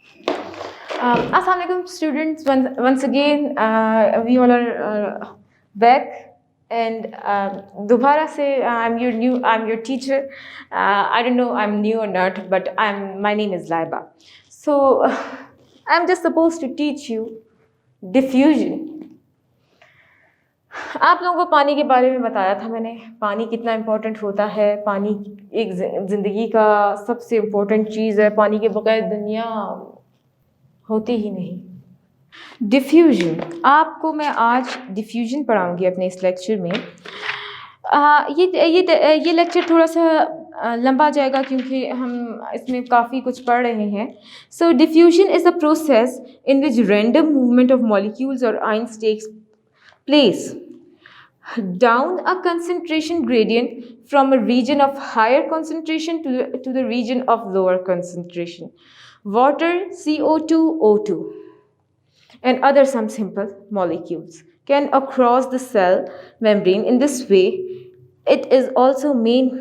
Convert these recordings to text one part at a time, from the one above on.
Assalamu alaikum students. Once again, we all are back, and दोबारा से I'm your teacher. I don't know I'm new or not, but my name is Laiba. So I'm just supposed to teach you diffusion. आप लोगों को पानी के बारे में बताया था मैंने, पानी कितना इम्पोर्टेंट होता है। पानी एक ज़िंदगी का सबसे इम्पोर्टेंट चीज़ है। पानी के बगैर दुनिया होती ही नहीं। डिफ्यूजन, आपको मैं आज डिफ्यूजन पढ़ाऊंगी अपने इस लेक्चर में। ये लेक्चर थोड़ा सा लंबा जाएगा क्योंकि हम इसमें काफ़ी कुछ पढ़ रहे हैं। So diffusion is a process in which random movement of molecules और ions takes place down a concentration gradient from a region of higher concentration to the region of lower concentration. Water, CO2, O2, and other some simple molecules can cross the cell membrane. In this way, it is also main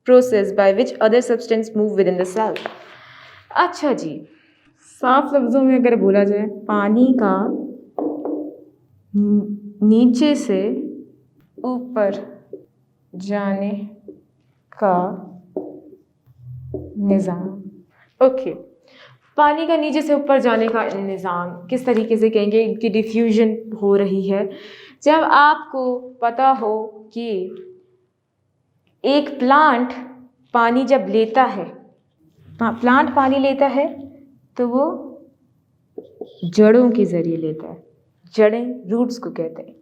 process by which other substance move within the cell. अच्छा जी, साफ लफ्ज़ों में अगर बोला जाए, पानी का नीचे से ऊपर जाने का निज़ाम। ओके, पानी का नीचे से ऊपर जाने का निज़ाम किस तरीके से कहेंगे कि डिफ्यूजन हो रही है। जब आपको पता हो कि एक प्लांट पानी जब लेता है, प्लांट पानी लेता है तो वो जड़ों के ज़रिए लेता है। जड़ें रूट्स को कहते हैं।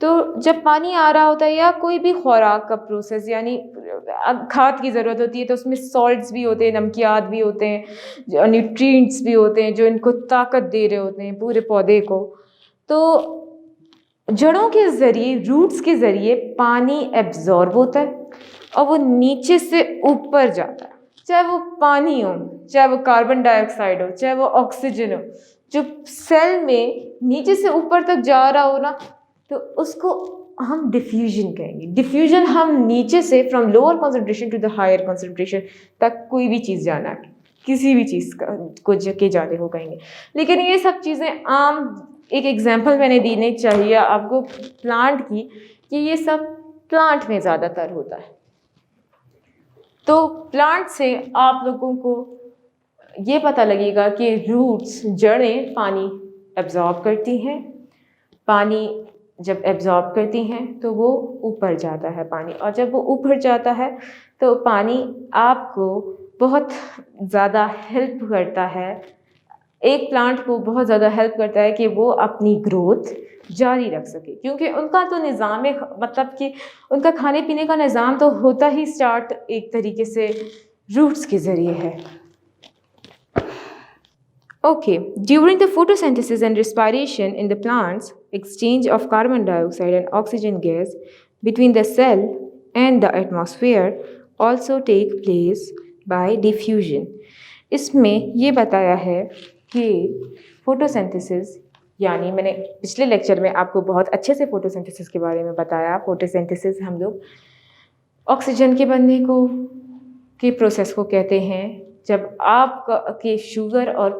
तो जब पानी आ रहा होता है या कोई भी खुराक का प्रोसेस, यानी खाद की ज़रूरत होती है, तो उसमें सॉल्ट्स भी होते हैं, नमकियात भी होते हैं, न्यूट्रिएंट्स भी होते हैं जो इनको ताकत दे रहे होते हैं पूरे पौधे को। तो जड़ों के ज़रिए, रूट्स के ज़रिए पानी एब्जॉर्ब होता है और वो नीचे से ऊपर जाता है। चाहे वो पानी हो, चाहे वो कार्बन डाइऑक्साइड हो, चाहे वो ऑक्सीजन हो, जो सेल में नीचे से ऊपर तक जा रहा हो ना, तो उसको हम डिफ्यूजन कहेंगे। डिफ्यूजन हम नीचे से from lower concentration to the higher concentration तक कोई भी चीज़ जाना है, किसी भी चीज़ को के जाने को कहेंगे। लेकिन ये सब चीज़ें आम, एक एग्जांपल मैंने देनी चाहिए आपको प्लांट की, कि ये सब प्लांट में ज़्यादातर होता है। तो प्लांट से आप लोगों को ये पता लगेगा कि रूट्स, जड़ें पानी एब्जॉर्ब करती हैं। पानी जब एब्जॉर्ब करती हैं तो वो ऊपर जाता है पानी, और जब वो ऊपर जाता है तो पानी आपको बहुत ज़्यादा हेल्प करता है, एक प्लांट को बहुत ज़्यादा हेल्प करता है कि वो अपनी ग्रोथ जारी रख सके। क्योंकि उनका तो निज़ाम है, मतलब कि उनका खाने पीने का निज़ाम तो होता ही स्टार्ट एक तरीके से रूट्स के ज़रिए है। Okay, during the photosynthesis and respiration in the plants, exchange of carbon dioxide and oxygen gas between the cell and the atmosphere also take place by diffusion. इसमें ये बताया है कि फोटोसिंथेसिस, यानी मैंने पिछले लेक्चर में आपको बहुत अच्छे से फोटोसिंथेसिस के बारे में बताया। फोटोसिंथेसिस हम लोग ऑक्सीजन के बनने को के प्रोसेस को कहते हैं। जब आप के शुगर और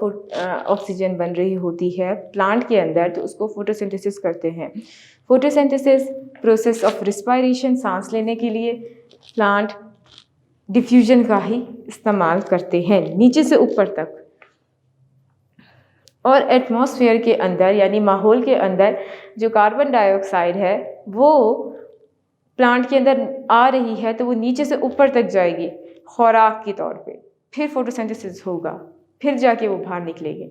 ऑक्सीजन बन रही होती है प्लांट के अंदर, तो उसको फोटोसिंथेसिस करते हैं। फोटोसिंथेसिस प्रोसेस ऑफ रिस्पायरेशन, सांस लेने के लिए प्लांट डिफ्यूजन का ही इस्तेमाल करते हैं नीचे से ऊपर तक। और एटमॉस्फेयर के अंदर, यानी माहौल के अंदर जो कार्बन डाइऑक्साइड है वो प्लांट के अंदर आ रही है, तो वो नीचे से ऊपर तक जाएगी खुराक के तौर पे, फिर फोटोसिंथेसिस होगा, फिर जाके वो बाहर निकलेंगे।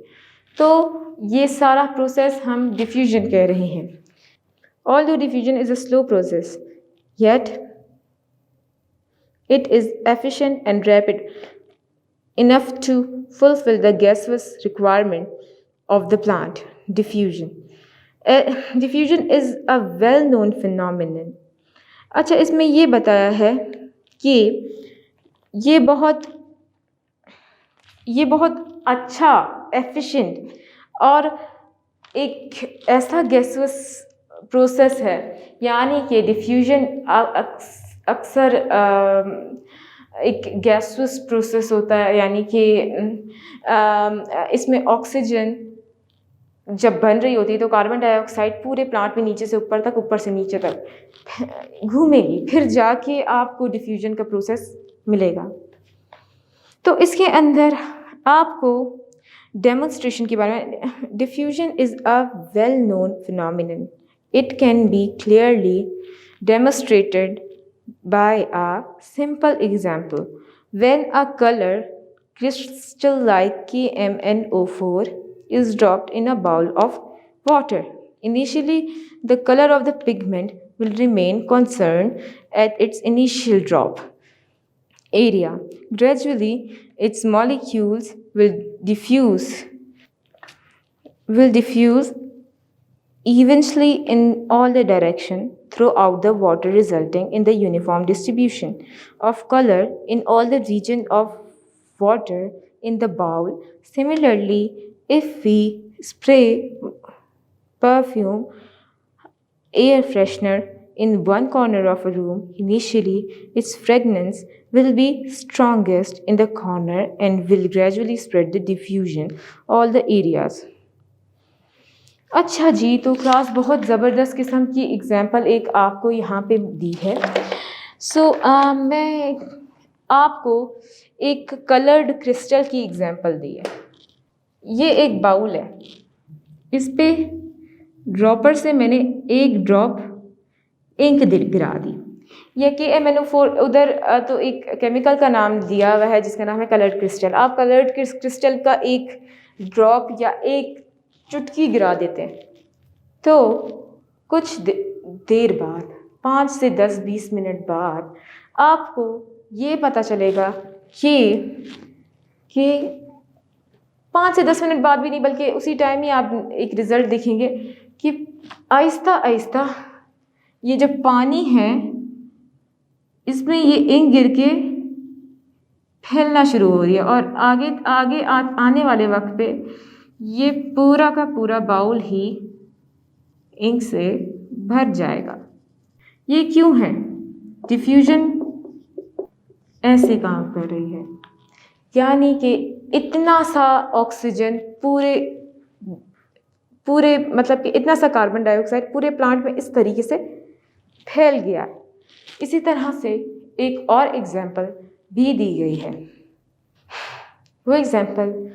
तो ये सारा प्रोसेस हम डिफ्यूजन कह रहे हैं। Although diffusion is a slow process, yet it is efficient and rapid enough to fulfill the gaseous requirement of the plant. Diffusion is a well-known phenomenon. अच्छा, इसमें ये बताया है कि ये बहुत अच्छा, एफिशिएंट और एक ऐसा गैसुअस प्रोसेस है, यानी कि डिफ्यूजन अक्सर एक गैसुअस प्रोसेस होता है, यानी कि इसमें ऑक्सीजन जब बन रही होती है तो कार्बन डाइऑक्साइड पूरे प्लांट में नीचे से ऊपर तक, ऊपर से नीचे तक घूमेगी, फिर जाके आपको डिफ्यूजन का प्रोसेस मिलेगा। तो इसके अंदर आपको डेमोन्स्ट्रेशन के बारे में, diffusion is a well known phenomenon, it can be clearly demonstrated by a simple example. When a color crystal like KMnO4 is dropped in a bowl of water, initially the color of the pigment will remain constant at its initial drop area. Gradually, its molecules will diffuse evenly in all the direction throughout the water, resulting in the uniform distribution of color in all the region of water in the bowl. Similarly, if we spray perfume air freshener in one corner of a room, initially its fragrance will be strongest in the corner and will gradually spread the diffusion all the areas. अच्छा जी, तो class बहुत ज़बरदस्त किस्म की example एक आपको यहाँ पे दी है। मैं आपको एक कलर्ड क्रिस्टल की एग्ज़ाम्पल दी है। ये एक बाउल है, इस पे ड्रॉपर से मैंने एक ड्रॉप इंक गिरा दी। ये KMnO4 उधर तो एक केमिकल का नाम दिया हुआ है जिसका नाम है कलर्ड क्रिस्टल। आप कलर्ड क्रिस्टल का एक ड्रॉप या एक चुटकी गिरा देते हैं तो कुछ देर बाद, 5 से 10-20 मिनट बाद, आपको ये पता चलेगा कि 5 से 10 मिनट बाद भी नहीं, बल्कि उसी टाइम ही आप एक रिज़ल्ट देखेंगे कि आहिस्ता आहिस्ता ये जो पानी है इसमें ये इंक गिर के फैलना शुरू हो रही है और आगे आने वाले वक्त पे ये पूरा का पूरा बाउल ही इंक से भर जाएगा। ये क्यों है? डिफ्यूजन ऐसे काम कर रही है, यानी कि इतना सा ऑक्सीजन पूरे मतलब कि इतना सा कार्बन डाइऑक्साइड पूरे प्लांट में इस तरीके से फैल गया। इसी तरह से एक और एग्जाम्पल भी दी गई है। वो एग्जाम्पल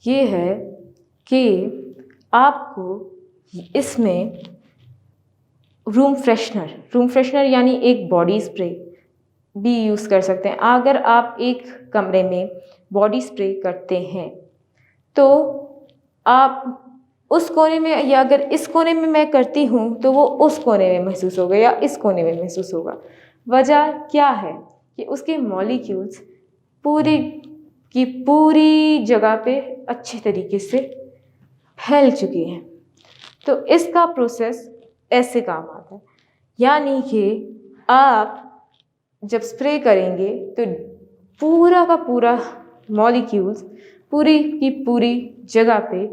ये है कि आपको इसमें रूम फ्रेशनर यानी एक बॉडी स्प्रे भी यूज़ कर सकते हैं। अगर आप एक कमरे में बॉडी स्प्रे करते हैं तो आप उस कोने में, या अगर इस कोने में मैं करती हूँ तो वो उस कोने में महसूस होगा या इस कोने में महसूस होगा। वजह क्या है कि उसके मॉलिक्यूल्स पूरी की पूरी जगह पे अच्छे तरीके से फैल चुके हैं। तो इसका प्रोसेस ऐसे काम आता है, यानी कि आप जब स्प्रे करेंगे तो पूरा का पूरा मॉलिक्यूल्स पूरी की पूरी जगह पे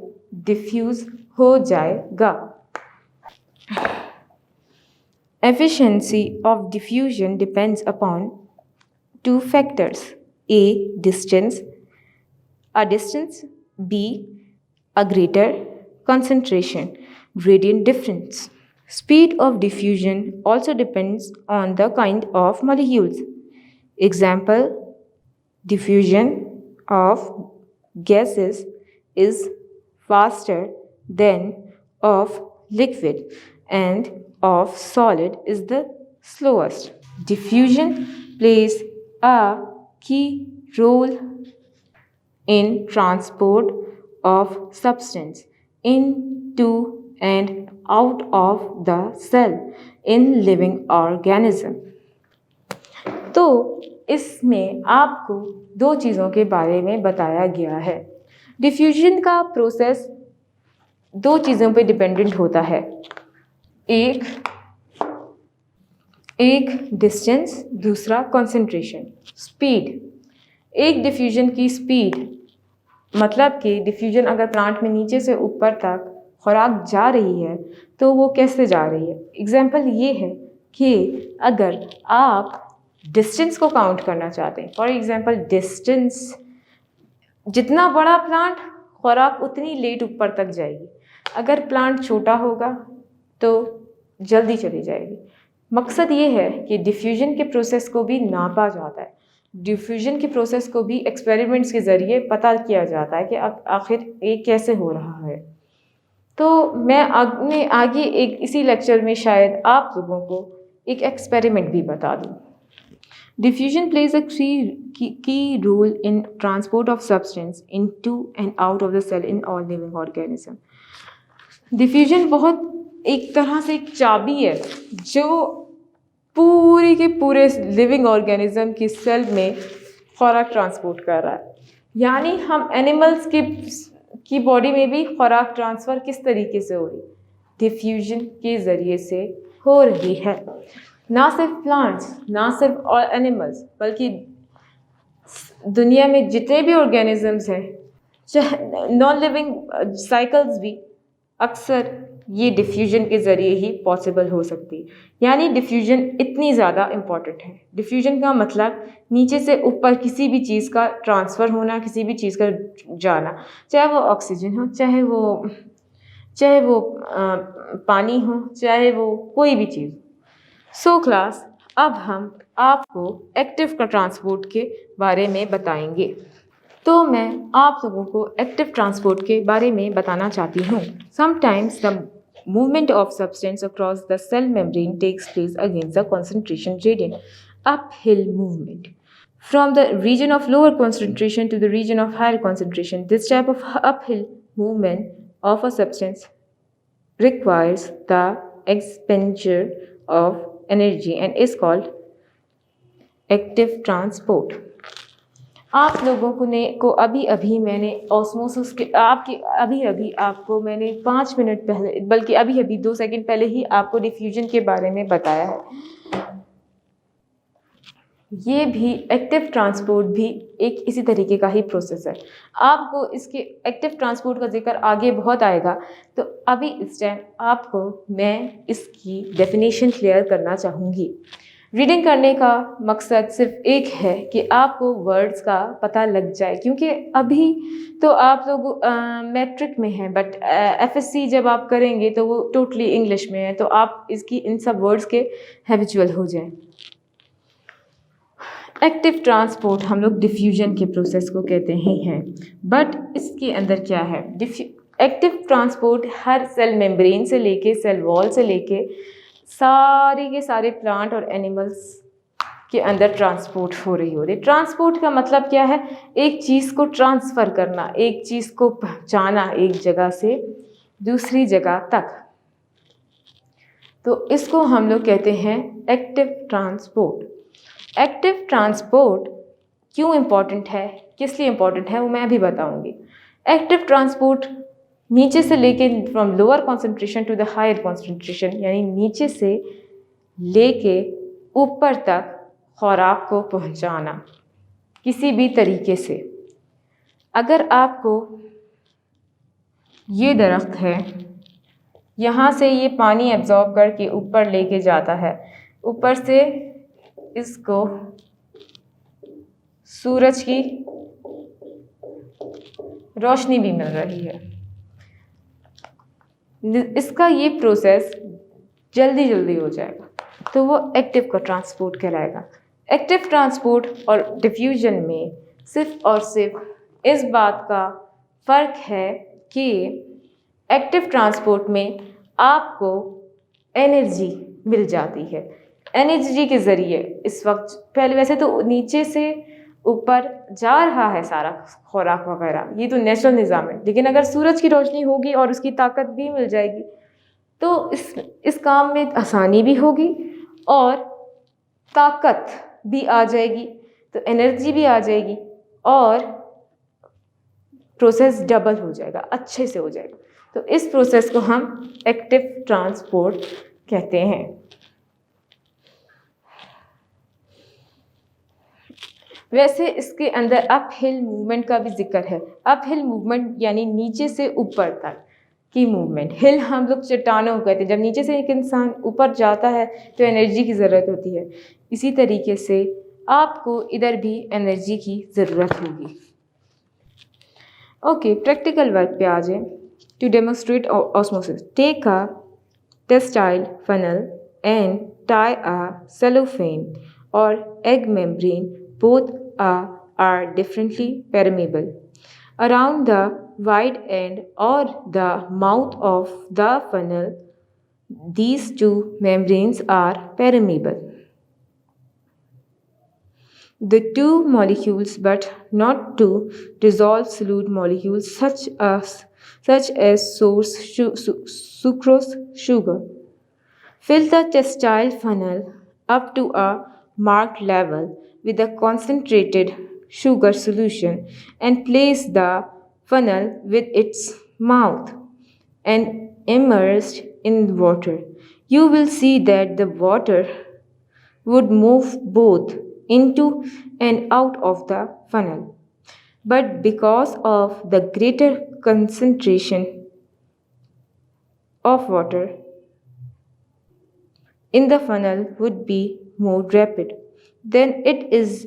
डिफ्यूज़ हो जाएगा। Efficiency of diffusion depends upon two factors: A, distance, B, a greater concentration, gradient difference. Speed of diffusion also depends on the kind of molecules. Example, diffusion of gases is faster than of liquid and of solid is the slowest. Diffusion plays a key role in transport of substance into and out of the cell in living organism. तो इसमें आपको दो चीज़ों के बारे में बताया गया है। डिफ्यूजन का प्रोसेस दो चीज़ों पे डिपेंडेंट होता है, एक डिस्टेंस, दूसरा कंसंट्रेशन। स्पीड, एक डिफ्यूजन की स्पीड मतलब कि डिफ्यूजन अगर प्लांट में नीचे से ऊपर तक खुराक जा रही है तो वो कैसे जा रही है। एग्जाम्पल ये है कि अगर आप डिस्टेंस को काउंट करना चाहते हैं। फॉर एग्जांपल डिस्टेंस, जितना बड़ा प्लांट खुराक उतनी लेट ऊपर तक जाएगी, अगर प्लांट छोटा होगा तो जल्दी चली जाएगी। मकसद ये है कि डिफ्यूजन के प्रोसेस को भी नापा जाता है, डिफ्यूजन के प्रोसेस को भी एक्सपेरिमेंट्स के ज़रिए पता किया जाता है कि आखिर ये कैसे हो रहा है। तो मैं आगे एक इसी लेक्चर में शायद आप लोगों को एक एक्सपेरिमेंट भी बता दूँ। Diffusion plays a key role in transport of substance into and out of the cell in all living organism. Diffusion बहुत एक तरह से एक चाबी है जो पूरे के पूरे लिविंग ऑर्गेनिज्म की सेल में खुराक ट्रांसपोर्ट कर रहा है। यानी हम एनिमल्स की बॉडी में भी खुराक ट्रांसफ़र किस तरीके से हो रही है? डिफ्यूजन के ज़रिए से हो रही है। ना सिर्फ प्लांट्स, ना सिर्फ एनिमल्स, बल्कि दुनिया में जितने भी ऑर्गेनिजम्स हैं, चाहे नॉन लिविंग साइकिल्स भी अक्सर ये डिफ्यूजन के ज़रिए ही पॉसिबल हो सकती है। यानी डिफ्यूजन इतनी ज़्यादा इम्पॉर्टेंट है। डिफ्यूजन का मतलब नीचे से ऊपर किसी भी चीज़ का ट्रांसफ़र होना, किसी भी चीज़ का जाना, चाहे वो ऑक्सीजन हो, चाहे वो पानी हो, चाहे वो कोई भी चीज़। सो क्लास, अब हम आपको एक्टिव ट्रांसपोर्ट के बारे में बताएंगे। तो मैं आप लोगों को एक्टिव ट्रांसपोर्ट के बारे में बताना चाहती हूँ। Sometimes the movement of substance across the cell membrane takes place against the concentration gradient, uphill movement from the region of lower concentration to the region of higher concentration. This type of uphill movement of a substance requires the expenditure of energy and is called active transport. आप लोगों को अभी मैंने osmosis के आपको मैंने 5 minute पहले, बल्कि अभी 2 सेकंड पहले ही आपको डिफ्यूजन के बारे में बताया है। ये भी एक्टिव ट्रांसपोर्ट भी एक इसी तरीके का ही प्रोसेस है। आपको इसके एक्टिव ट्रांसपोर्ट का जिक्र आगे बहुत आएगा, तो अभी इस टाइम आपको मैं इसकी डेफिनेशन क्लियर करना चाहूँगी। रीडिंग करने का मकसद सिर्फ एक है कि आपको वर्ड्स का पता लग जाए, क्योंकि अभी तो आप लोग मैट्रिक में हैं, बट एफएससी जब आप करेंगे तो वो टोटली इंग्लिश में है, तो आप इन सब वर्ड्स के हैबिचुअल हो जाएं। एक्टिव ट्रांसपोर्ट हम लोग डिफ्यूजन के प्रोसेस को कहते हैं, बट इसके अंदर क्या है? एक्टिव ट्रांसपोर्ट हर सेल मेम्ब्रेन से लेके सेल वॉल से लेके सारे के सारे प्लांट और एनिमल्स के अंदर ट्रांसपोर्ट हो रही होती है। ट्रांसपोर्ट का मतलब क्या है? एक चीज़ को ट्रांसफ़र करना, एक चीज़ को पहुँचाना एक जगह से दूसरी जगह तक। तो इसको हम लोग कहते हैं एक्टिव ट्रांसपोर्ट। एक्टिव ट्रांसपोर्ट क्यों इम्पॉर्टेंट है, किस लिए इम्पॉर्टेंट है, वो मैं भी बताऊंगी। एक्टिव ट्रांसपोर्ट नीचे से लेके from lower concentration to the higher concentration, यानी नीचे से लेके ऊपर तक खुराक को पहुंचाना किसी भी तरीके से। अगर आपको ये दरख्त है, यहाँ से ये पानी एब्जॉर्ब करके ऊपर लेके जाता है, ऊपर से इसको सूरज की रोशनी भी मिल रही है। इसका ये प्रोसेस जल्दी हो जाएगा, तो वो एक्टिव का ट्रांसपोर्ट कहलाएगा। एक्टिव ट्रांसपोर्ट और डिफ्यूजन में सिर्फ और सिर्फ इस बात का फ़र्क है कि एक्टिव ट्रांसपोर्ट में आपको एनर्जी मिल जाती है। एनर्जी के ज़रिए इस वक्त, पहले वैसे तो नीचे से ऊपर जा रहा है सारा खुराक वगैरह, ये तो नेचुरल निज़ाम है, लेकिन अगर सूरज की रोशनी होगी और उसकी ताकत भी मिल जाएगी तो इस काम में आसानी भी होगी और ताकत भी आ जाएगी, तो एनर्जी भी आ जाएगी और प्रोसेस डबल हो जाएगा, अच्छे से हो जाएगा। तो इस प्रोसेस को हम एक्टिव ट्रांसपोर्ट कहते हैं। वैसे इसके अंदर अप हिल मूवमेंट का भी जिक्र है। अप हिल मूवमेंट यानी नीचे से ऊपर तक। की मूवमेंट। हिल हम लोग चट्टानों को कहते हैं। जब नीचे से एक इंसान ऊपर जाता है तो एनर्जी की ज़रूरत होती है। इसी तरीके से आपको इधर भी एनर्जी की ज़रूरत होगी। ओके, प्रैक्टिकल वर्क पे आ जाए। To demonstrate osmosis, take a textile funnel and tie a cellophane or egg membrane. Both are differently permeable. Around the wide end or the mouth of the funnel, these two membranes are permeable. The two molecules, but not two dissolved solute molecules such as sucrose, sugar, fill the textile funnel up to a marked level with a concentrated sugar solution and place the funnel with its mouth and immersed in water. You will see that the water would move both into and out of the funnel. But because of the greater concentration of water in the funnel would be more rapid, then its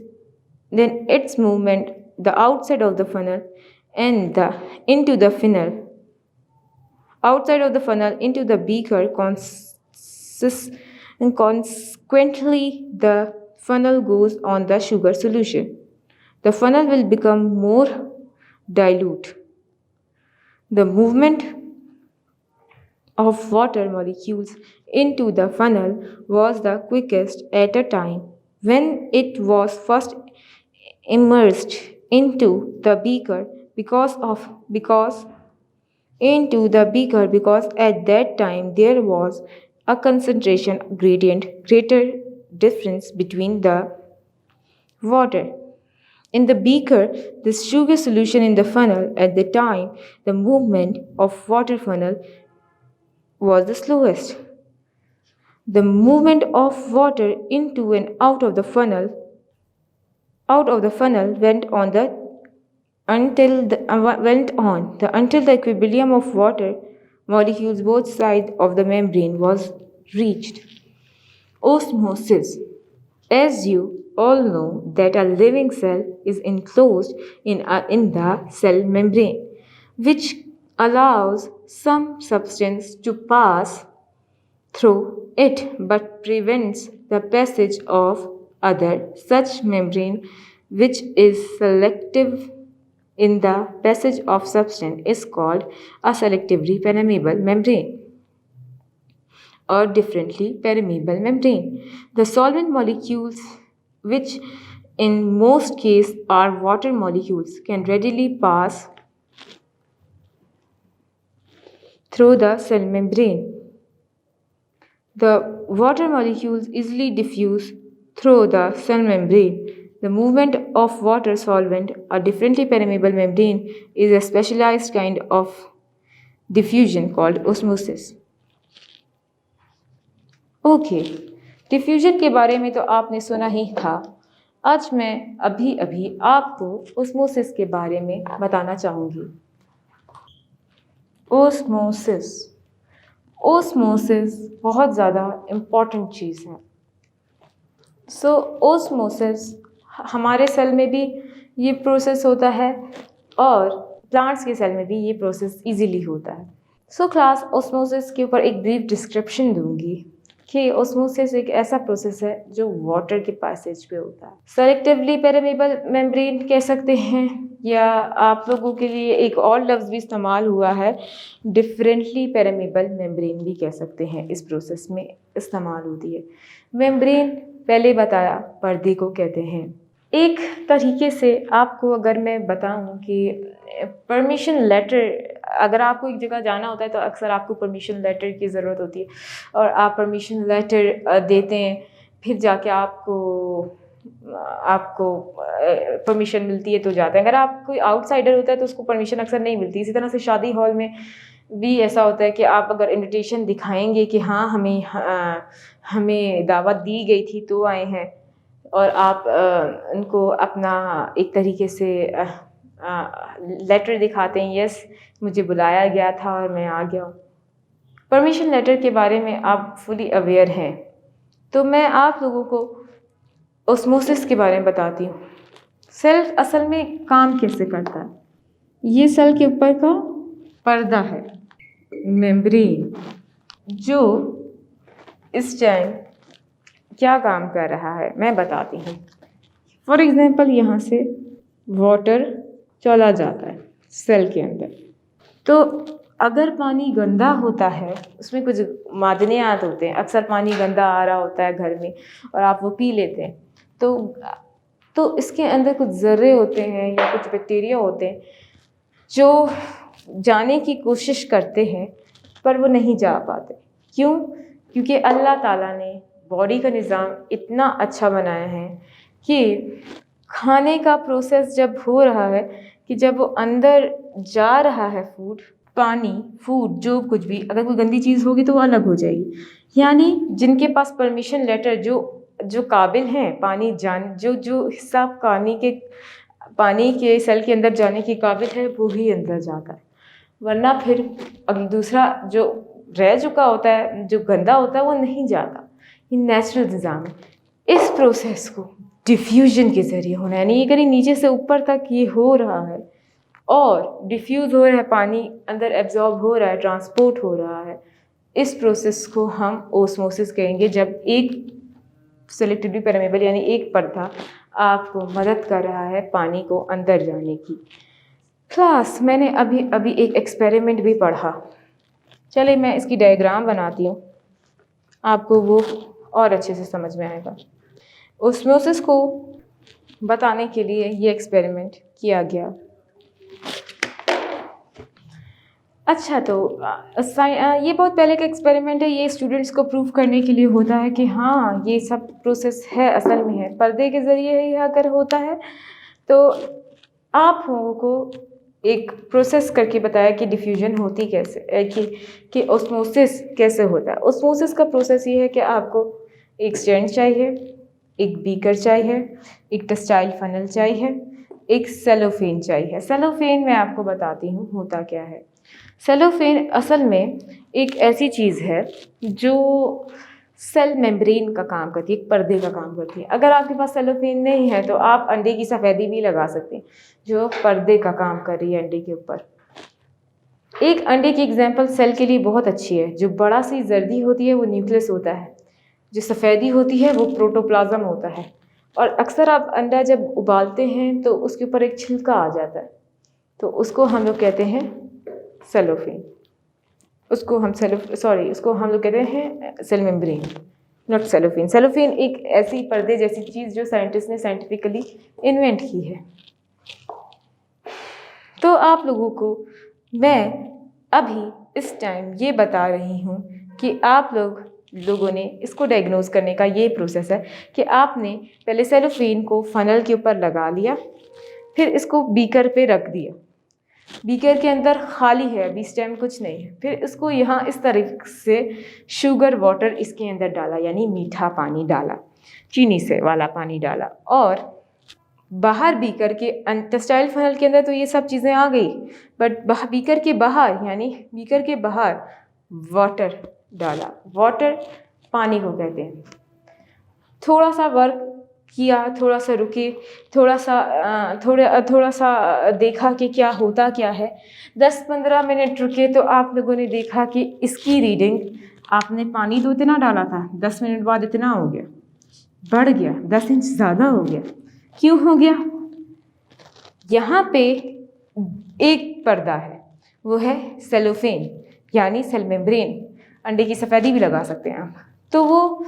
movement the outside of the funnel and the into the funnel outside of the funnel into the beaker. Consequently, the funnel goes on the sugar solution. The funnel will become more dilute. The movement of water molecules into the funnel was the quickest at a time when it was first immersed into the beaker because at that time there was a concentration gradient greater difference between the water in the beaker, the sugar solution in the funnel. At the time the movement of water funnel was the slowest. The movement of water into and out of the funnel until the equilibrium of water molecules both sides of the membrane was reached. Osmosis. As you all know that a living cell is enclosed in the cell membrane, which allows some substance to pass through it but prevents the passage of other. Such membrane which is selective in the passage of substance is called a selectively permeable membrane or differently permeable membrane. The solvent molecules, which in most cases are water molecules, can readily pass through the cell membrane. The water molecules easily diffuse through the cell membrane. The movement of water solvent, a differently permeable membrane, is a specialized kind of diffusion called osmosis. Okay, diffusion के बारे में तो आपने सुना ही था। आज मैं अभी आपको ओस्मोसिस के बारे में बताना चाहूँगी। ओस्मोसिस बहुत ज़्यादा इम्पॉर्टेंट चीज़ है। ओस्मोसिस हमारे सेल में भी ये प्रोसेस होता है और प्लांट्स के सेल में भी ये प्रोसेस इजीली होता है। क्लास, ओस्मोसिस के ऊपर एक ब्रीफ डिस्क्रिप्शन दूंगी कि ओस्मोसिस एक ऐसा प्रोसेस है जो वाटर के पैसेज पे होता है। सेलेक्टिवली पेरेमेबल मेम्ब्रेन कह सकते हैं, या आप लोगों के लिए एक और लफ्ज़ भी इस्तेमाल हुआ है, डिफरेंटली पेरेमेबल मेम्ब्रेन भी कह सकते हैं। इस प्रोसेस में इस्तेमाल होती है। मेम्ब्रेन पहले बताया पर्दे को कहते हैं। एक तरीके से आपको अगर मैं बताऊं कि परमिशन लेटर, अगर आपको एक जगह जाना होता है तो अक्सर आपको परमिशन लेटर की ज़रूरत होती है और आप परमिशन लेटर देते हैं, फिर जाके आपको परमिशन मिलती है तो जाते हैं। अगर आप कोई आउटसाइडर होता है तो उसको परमिशन अक्सर नहीं मिलती। इसी तरह से शादी हॉल में भी ऐसा होता है कि आप अगर इनविटेशन दिखाएंगे कि हाँ हमें दावत दी गई थी तो आए हैं, और आप उनको अपना एक तरीके से लेटर दिखाते हैं, यस मुझे बुलाया गया था और मैं आ गया हूँ। परमिशन लेटर के बारे में आप फुली अवेयर हैं, तो मैं आप लोगों को ऑस्मोसिस के बारे में बताती हूँ। सेल असल में काम कैसे करता है। ये सेल के ऊपर का पर्दा है, मेम्ब्रेन, जो इस टाइम क्या काम कर रहा है मैं बताती हूँ। फॉर एग्जांपल यहाँ से वाटर चला जाता है सेल के अंदर, तो अगर पानी गंदा होता है, उसमें कुछ मादनियात होते हैं, अक्सर पानी गंदा आ रहा होता है घर में और आप वो पी लेते हैं, तो इसके अंदर कुछ ज़र्रे होते हैं या कुछ बैक्टीरिया होते हैं जो जाने की कोशिश करते हैं पर वो नहीं जा पाते। क्यों? क्योंकि अल्लाह ताला ने बॉडी का निज़ाम इतना अच्छा बनाया है कि खाने का प्रोसेस जब हो रहा है कि जब वो अंदर जा रहा है फूड, पानी, फूड, जो कुछ भी, अगर कोई गंदी चीज़ होगी तो वो अलग हो जाएगी। यानी जिनके पास परमिशन लेटर, जो काबिल हैं पानी जो हिस्सा पानी के सेल के अंदर जाने के काबिल है वो ही अंदर जाता है, वरना फिर अगर दूसरा जो रह चुका होता है, जो गंदा होता है, वो नहीं जाता। ये नेचुरल निज़ाम है। इस प्रोसेस को डिफ्यूजन के ज़रिए होना है, यानी ये कहीं नीचे से ऊपर तक ये हो रहा है और डिफ्यूज़ हो रहा है, पानी अंदर एब्जॉर्ब हो रहा है, ट्रांसपोर्ट हो रहा है। इस प्रोसेस को हम ओस्मोसिस कहेंगे, जब एक सेलेक्टिवली परमेबल यानी एक पर्दा आपको मदद कर रहा है पानी को अंदर जाने की। क्लास, मैंने अभी एक एक्सपेरिमेंट भी पढ़ा, चले मैं इसकी डायग्राम बनाती हूँ, आपको वो और अच्छे से समझ में आएगा। ओस्मोसिस को बताने के लिए ये एक्सपेरिमेंट किया गया। अच्छा, तो ये बहुत पहले का एक्सपेरिमेंट है। ये स्टूडेंट्स को प्रूव करने के लिए होता है कि हाँ ये सब प्रोसेस है, असल में है, पर्दे के ज़रिए ही अगर होता है। तो आप लोगों को एक प्रोसेस करके बताया कि डिफ्यूजन होती कैसे, कि ओस्मोसिस कैसे होता है। ओस्मोसिस का प्रोसेस ये है कि आपको एक स्टैंड चाहिए, एक बीकर चाहिए, एक टेक्सटाइल फनल चाहिए, एक सेलोफेन चाहिए। सेलोफेन मैं आपको बताती हूँ होता क्या है। सेलोफेन असल में एक ऐसी चीज़ है जो सेल मेम्ब्रेन का काम करती है, एक पर्दे का काम करती है। अगर आपके पास सेलोफेन नहीं है तो आप अंडे की सफ़ेदी भी लगा सकते हैं, जो पर्दे का काम कर रही है अंडे के ऊपर। एक अंडे की एग्जांपल सेल के लिए बहुत अच्छी है। जो बड़ा सी जर्दी होती है वो न्यूक्लियस होता है, जो सफ़ेदी होती है वो प्रोटोप्लाज्म होता है। और अक्सर आप अंडा जब उबालते हैं तो उसके ऊपर एक छिलका आ जाता है, तो उसको हम लोग कहते हैं सेलोफेन। उसको हम लोग कहते हैं cell membrane, not cellophane. Cellophane एक ऐसी पर्दे जैसी चीज़ जो साइंटिस्ट ने साइंटिफिकली इन्वेंट की है। तो आप लोगों को मैं अभी इस टाइम ये बता रही हूँ कि आप लोगों ने इसको डायग्नोज करने का ये प्रोसेस है कि आपने पहले सेलोफेन को फनल के ऊपर लगा लिया, फिर इसको बीकर पे रख दिया। बीकर के अंदर खाली है, अभी इस टाइम कुछ नहीं है। फिर इसको यहाँ इस तरीके से शुगर वाटर इसके अंदर डाला, यानी मीठा पानी डाला, चीनी से वाला पानी डाला। और बाहर बीकर के टेक्सटाइल फनल के अंदर तो ये सब चीज़ें आ गई, बट बीकर के बाहर, यानी बीकर के बाहर वाटर डाला। वाटर पानी को कहते हैं। थोड़ा सा वर्क किया, थोड़ा सा रुके, थोड़ा सा देखा कि क्या होता क्या है। 10-15 मिनट रुके तो आप लोगों ने देखा कि इसकी रीडिंग, आपने पानी तो इतना डाला था, 10 मिनट बाद इतना हो गया, बढ़ गया, 10 इंच ज़्यादा हो गया। क्यों हो गया? यहाँ पे एक पर्दा है, वो है सेलोफेन यानी सेल मेम्ब्रेन। अंडे की सफ़ेदी भी लगा सकते हैं आप। तो वो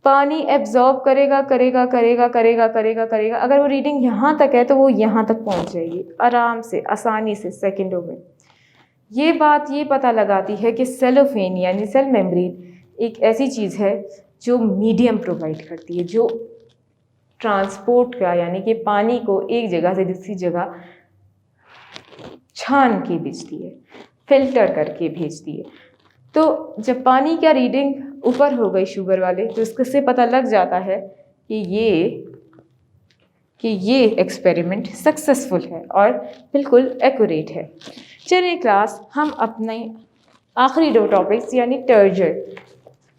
पानी एब्जॉर्ब करेगा। अगर वो रीडिंग यहाँ तक है तो वो यहाँ तक पहुँच जाएगी आराम से, आसानी से, सेकंडों में। ये बात ये पता लगाती है कि सेलोफेन यानी सेल मेम्ब्रेन एक ऐसी चीज़ है जो मीडियम प्रोवाइड करती है, जो ट्रांसपोर्ट का, यानी कि पानी को एक जगह से दूसरी जगह छान के भेजती है, फिल्टर करके भेजती है। तो जब पानी का रीडिंग ऊपर हो गई शुगर वाले, तो इससे पता लग जाता है कि कि ये एक्सपेरिमेंट सक्सेसफुल है और बिल्कुल एक्यूरेट है। चलिए क्लास, हम अपने आखिरी 2 टॉपिक्स यानी टर्जर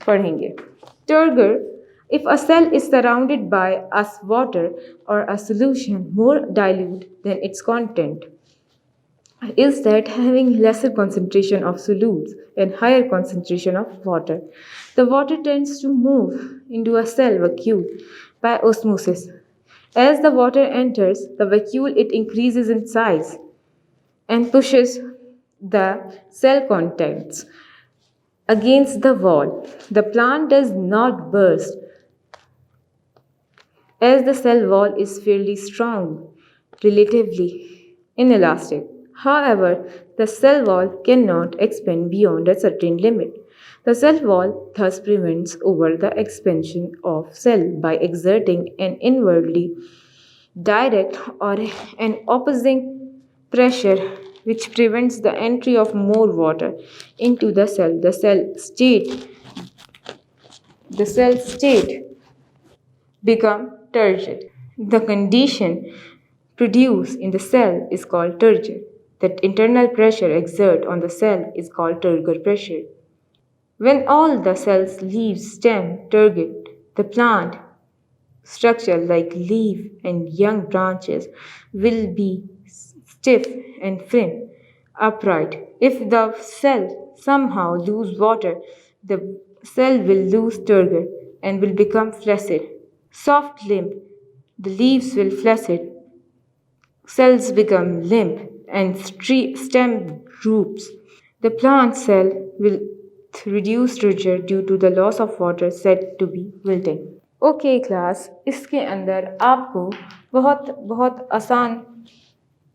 पढ़ेंगे। Turgor, if a cell is surrounded by as water or a solution more dilute than its content, is that having lesser concentration of solutes and higher concentration of water. The water tends to move into a cell vacuole by osmosis. As the water enters the vacuole, it increases in size and pushes the cell contents against the wall. The plant does not burst as the cell wall is fairly strong, relatively inelastic. However, the cell wall cannot expand beyond a certain limit. The cell wall thus prevents over the expansion of cell by exerting an inwardly direct or an opposing pressure which prevents the entry of more water into the cell. The cell state become turgid. The condition produced in the cell is called turgor. The internal pressure exerted on the cell is called turgor pressure. When all the cell's leaves stem turgid, the plant structure like leaf and young branches will be stiff and firm, upright. If the cell somehow lose water, the cell will lose turgor and will become flaccid. Soft limb, the leaves will flaccid, cells become limp and stem droops. The plant cell will reduce turgor due to the loss of water said to be wilting. Okay class, इसके अंदर आपको बहुत बहुत आसान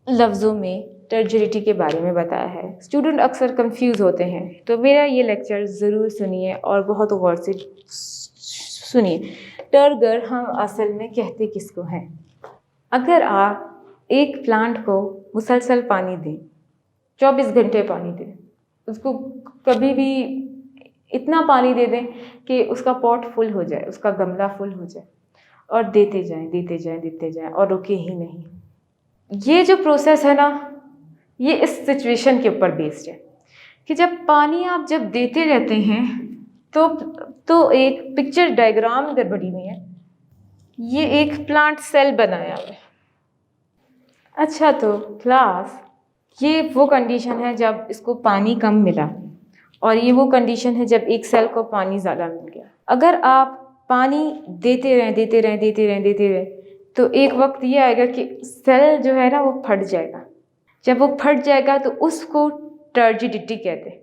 लफ्ज़ों में टर्जरिटी के बारे में बताया है। स्टूडेंट अक्सर कंफ्यूज होते हैं, तो मेरा ये लेक्चर ज़रूर सुनिए और बहुत गौर से सुनिए। टर्गर हम असल में कहते किसको हैं? अगर आप एक प्लांट को मुसलसल पानी दें, 24 घंटे पानी दें, उसको कभी भी इतना पानी दे दें कि उसका पॉट फुल हो जाए, उसका गमला फुल हो जाए, और देते जाएं और रुके ही नहीं। ये जो प्रोसेस है ना, ये इस सिचुएशन के ऊपर बेस्ड है कि जब पानी आप जब देते रहते हैं तो एक पिक्चर डायग्राम इधर बनी हुई है। ये एक प्लांट सेल बनाया हुआ है। अच्छा, तो क्लास, ये वो कंडीशन है जब इसको पानी कम मिला, और ये वो कंडीशन है जब एक सेल को पानी ज़्यादा मिल गया। अगर आप पानी देते रहें तो एक वक्त ये आएगा कि सेल जो है ना वो फट जाएगा। जब वो फट जाएगा तो उसको टर्जिडिटी कहते हैं,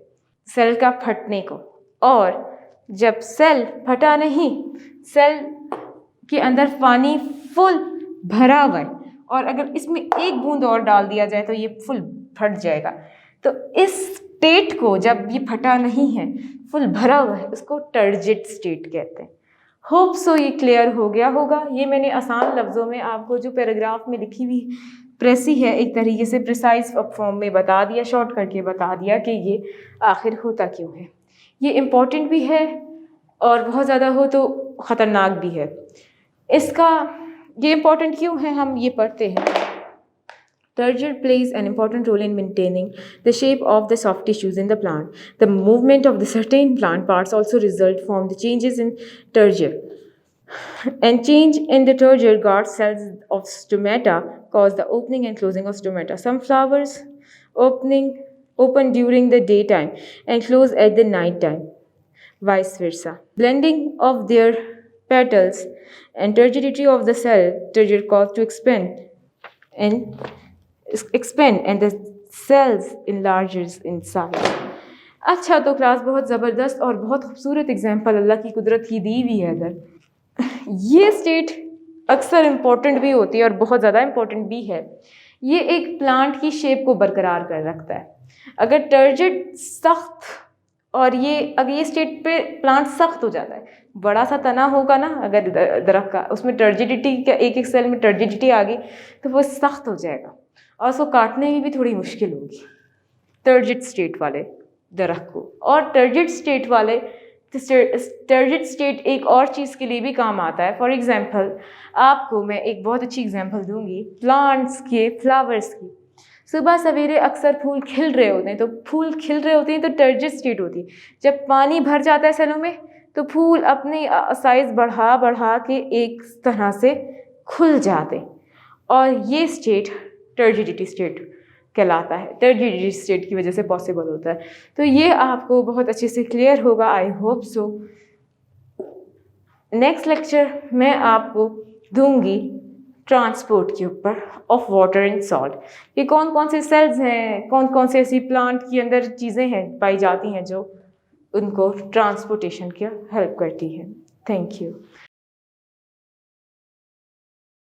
सेल का फटने को। और जब सेल फटा नहीं, सेल के अंदर पानी फुल भरा हुआ है, और अगर इसमें एक बूंद और डाल दिया जाए तो ये फुल फट जाएगा। तो इस स्टेट को, जब ये फटा नहीं है, फुल भरा हुआ है, उसको टर्जिड स्टेट कहते हैं। होप सो ये क्लियर हो गया होगा। ये मैंने आसान लफ्ज़ों में आपको जो पैराग्राफ में लिखी हुई प्रेसी है, एक तरीके से प्रिसाइज फॉर्म में बता दिया, शॉर्ट करके बता दिया कि ये आखिर होता क्यों है। ये इम्पॉर्टेंट भी है और बहुत ज़्यादा हो तो ख़तरनाक भी है। इसका ये इम्पॉर्टेंट क्यों है, हम ये पढ़ते हैं। Turgor plays an important role in maintaining the shape of the soft tissues in the plant. The movement of the certain plant parts also result from the changes in turgor. And change in the turgor guard cells of stomata cause the opening and closing of stomata. Some flowers open during the daytime and close at the night time. Vice versa. Blending of their petals and turgidity of the cell turgor cause to expand and the cells enlarges in size. अच्छा, तो class, बहुत ज़बरदस्त और बहुत खूबसूरत example अल्लाह की कुदरत की दी हुई है इधर। ये स्टेट अक्सर इम्पोर्टेंट भी होती है और बहुत ज़्यादा इम्पोर्टेंट भी है। ये एक प्लांट की शेप को बरकरार कर रखता है। अगर टर्जिड सख्त और अगर ये स्टेट पे प्लांट सख्त हो जाता है, बड़ा सा तना होगा ना अगर दरख्त का, उसमें टर्जिडिटी का एक सेल में टर्जिडिटी आ गई तो वो सख्त हो जाएगा और उसको काटने में भी थोड़ी मुश्किल होगी, टर्जिड स्टेट वाले दरख्त को। और टर्जिड स्टेट वाले टर्जिड स्टेट एक और चीज़ के लिए भी काम आता है। फॉर एग्जांपल आपको मैं एक बहुत अच्छी एग्जांपल दूंगी प्लांट्स के, फ्लावर्स की। सुबह सवेरे अक्सर फूल खिल रहे होते हैं, तो फूल खिल रहे होते हैं तो टर्जिड स्टेट होती है। जब पानी भर जाता है सलों में तो फूल अपनी साइज़ बढ़ा बढ़ा के एक तरह से खुल जाते, और ये स्टेट टर्जिडिटी स्टेट कहलाता है। टर्जिडिटी स्टेट की वजह से पॉसिबल होता है। तो ये आपको बहुत अच्छे से क्लियर होगा, I hope so. Next lecture मैं आपको दूंगी ट्रांसपोर्ट के ऊपर ऑफ वाटर इन सॉल्ट। ये कौन कौन से सेल्स हैं, कौन कौन से ऐसी प्लांट के अंदर चीज़ें हैं पाई जाती हैं जो उनको ट्रांसपोर्टेशन की हेल्प करती है। Thank you.